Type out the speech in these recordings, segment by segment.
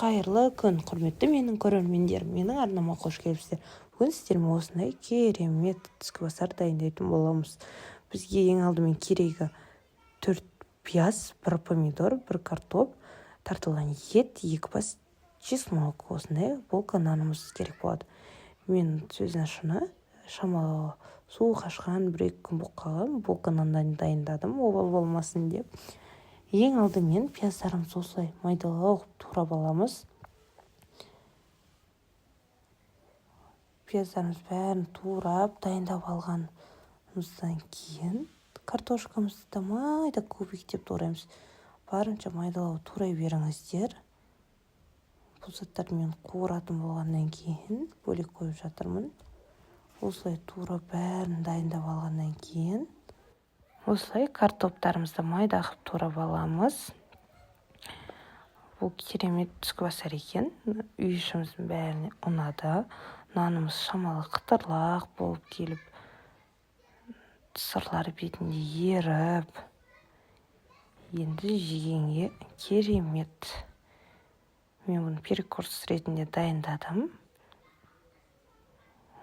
Қайырлы күн, құрметті менің көрермендерім, менің арнама қош келіпсіздер. Бүгін сіздермен осындай керемет түскі астар дайындайтын боламыз. Бізге ең алдымен керегі 4 пияз, 1 помидор, 1 картоп, тартылған ет, 2 бас чеснок. Осындай болка нанымыз керек болады. Мен сөздің ашына шамалы су қашқан 1-2 күн болып қалған болка нанды дайындадым, обал болмасын деп. Ең алдымен пияздарымызды осылай майдалау турап аламыз. Пияздарымыз бәрін турап дайындап алғанымыздан кейін картошкамызды да майда кубиктеп тураймыз. Барынша майдалау турай беріңіздер. Бұл заттарды мен қуыратын болғаннан кейін бөлек қойып жатырмын. Осылай турап бәрін дайындап алғаннан кейін осылай картоптарымызды майда қылып турап аламыз. Бұл керемет түскі астар екен. Үй ішіміздің бәріне ұнады. Нанымыз шамалы қытырлақ болып келіп, сырлары бетінде еріп, енді жегенге керемет. Мен бұны перекус ретінде дайындадым.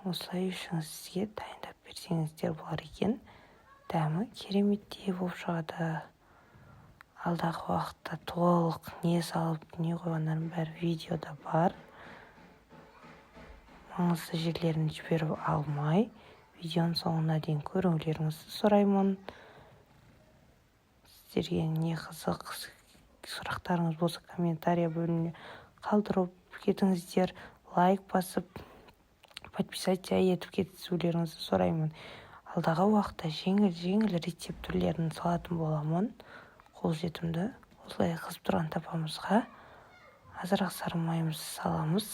Осылай ішіңізге дайындап берсеңіздер болар екен. Дәмі кереметтей болып шығады. Алдағы уақытта толық не салып, не қойғандардың бәрі видеода бар. Маңызды жерлерін жіберіп алмай, видеоның соңына дейін көрулеріңізді сұраймын. Сіздерге не қызық сұрақтарыңыз болса, комментария бөліміне қалдырып кетіңіздер. Лайк басып, подписаться етіп кетулеріңізді сұраймын. Алдағы уақытта жеңіл рецепт түрлерін салатын боламын. Қолжетімді. Осылай қызып тұрған тапамызға азырақ сары майымызды саламыз.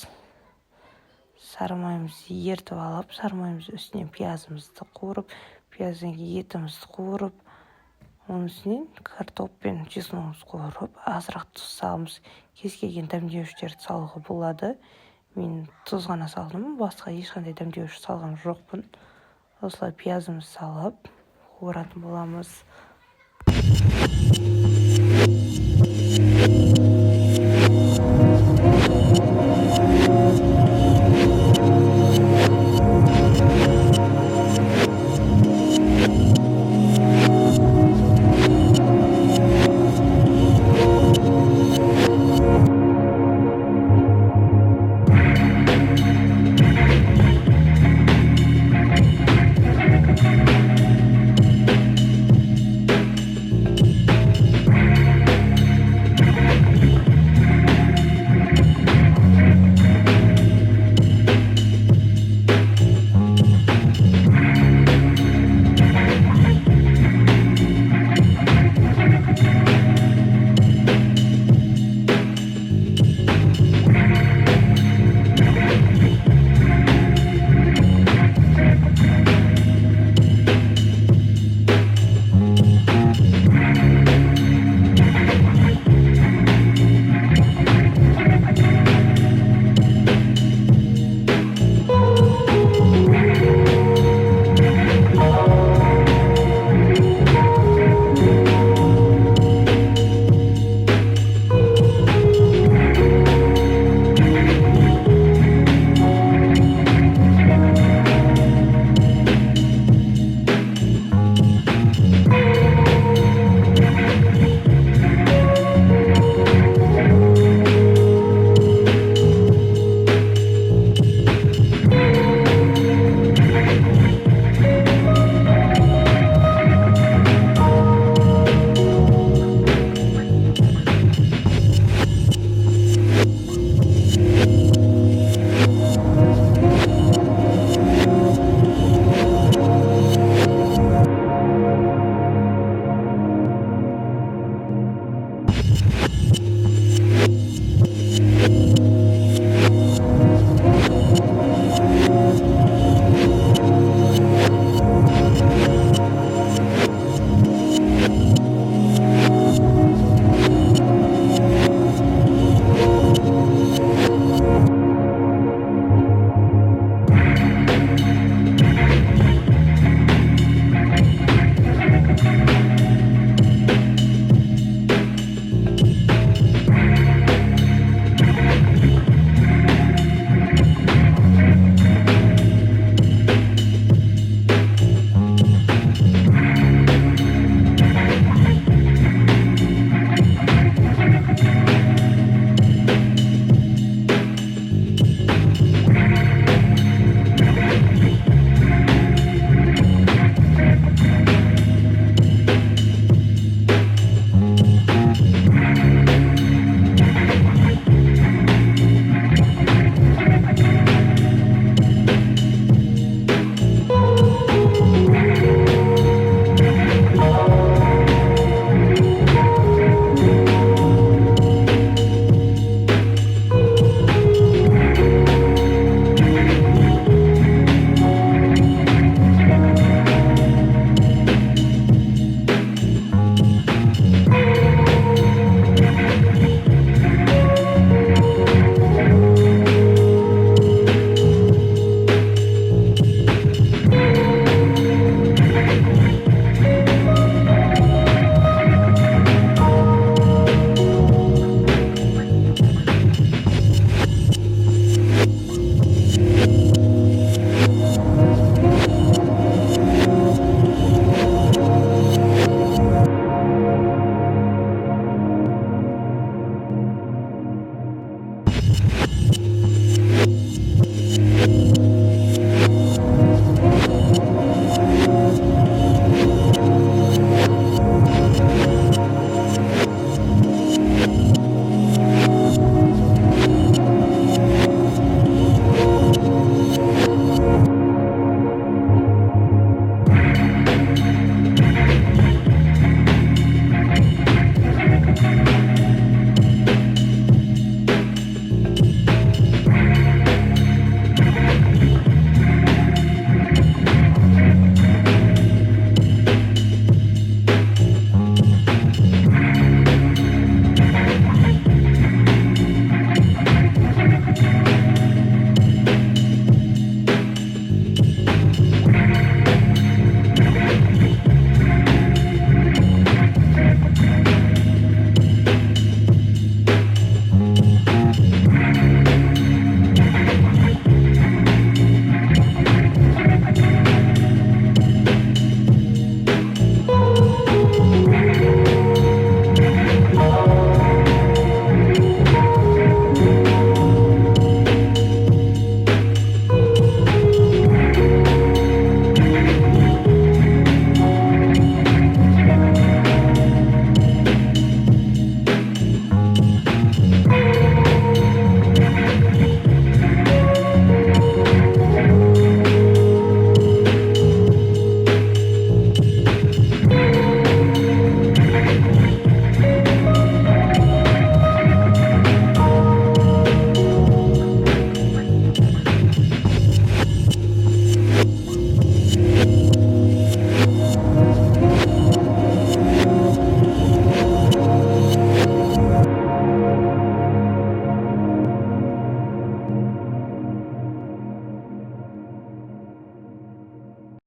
Сары майымызды ертіп алып, сары майымызды үстінен пиязымызды қуырып, пияздың етімізді қуырып, оның үстінен картоп пен чесногымызды қуырып, азырақ тұз саламыз. Кез келген дәмдеуіштерді салуға болады. Мен тұз ғана салдым, басқа ешқандай дәмдеуіш салған жоқпын. Осылай пиязымызды салып, қуыратын боламыз.